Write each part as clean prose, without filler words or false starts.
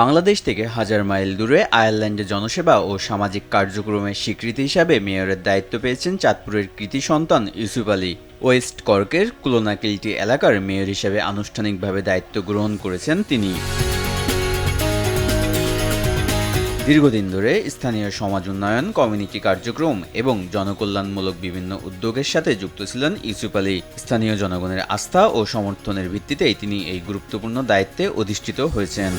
বাংলাদেশ থেকে হাজার মাইল দূরে আয়ারল্যান্ডে জনসেবা ও সামাজিক কার্যক্রমের স্বীকৃতি হিসাবে মেয়রের দায়িত্ব পেয়েছেন চাঁদপুরের কৃতি সন্তান ইউসুফ আলী। ওয়েস্ট কর্কের কুলোনাকিল্টি এলাকার মেয়র হিসেবে আনুষ্ঠানিকভাবে দায়িত্ব গ্রহণ করেছেন তিনি। দীর্ঘদিন ধরে স্থানীয় সমাজ উন্নয়ন, কমিউনিটি কার্যক্রম এবং জনকল্যাণমূলক বিভিন্ন উদ্যোগের সাথে যুক্ত ছিলেন ইউসুফ আলী। স্থানীয় জনগণের আস্থা ও সমর্থনের ভিত্তিতেই তিনি এই গুরুত্বপূর্ণ দায়িত্বে অধিষ্ঠিত হয়েছেন।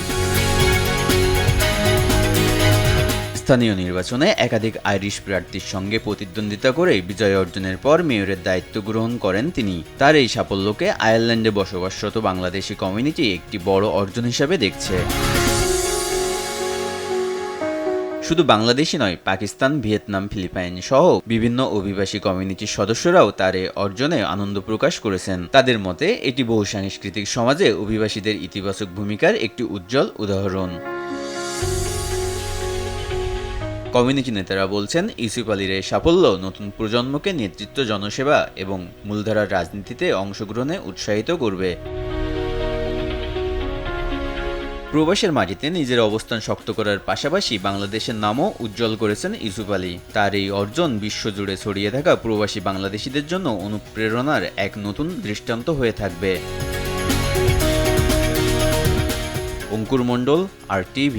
স্থানীয় নির্বাচনে একাধিক আইরিশ প্রার্থীর সঙ্গে প্রতিদ্বন্দ্বিতা করে বিজয় অর্জনের পর মেয়রের দায়িত্ব গ্রহণ করেন তিনি। তার এই সাফল্যকে আয়ারল্যান্ডে বসবাসরত বাংলাদেশি কমিউনিটি একটি বড় অর্জন হিসাবে দেখছে। শুধু বাংলাদেশই নয়, পাকিস্তান, ভিয়েতনাম, ফিলিপাইন সহ বিভিন্ন অভিবাসী কমিউনিটির সদস্যরাও তার এই অর্জনে আনন্দ প্রকাশ করেছেন। তাদের মতে এটি বহুসাংস্কৃতিক সমাজে অভিবাসীদের ইতিবাচক ভূমিকার একটি উজ্জ্বল উদাহরণ। কমিউনিটি নেতারা বলছেন, ইউসুফ আলীর এই সাফল্য নতুন প্রজন্মকে নেতৃত্ব, জনসেবা এবং মূলধারার রাজনীতিতে অংশগ্রহণে উৎসাহিত করবে। প্রবাসের মাটিতে নিজের অবস্থান শক্ত করার পাশাপাশি বাংলাদেশের নামও উজ্জ্বল করেছেন ইউসুফ আলী। তার এই অর্জন বিশ্বজুড়ে ছড়িয়ে থাকা প্রবাসী বাংলাদেশিদের জন্য অনুপ্রেরণার এক নতুন দৃষ্টান্ত হয়ে থাকবে। অঙ্কুর মণ্ডল, RTV।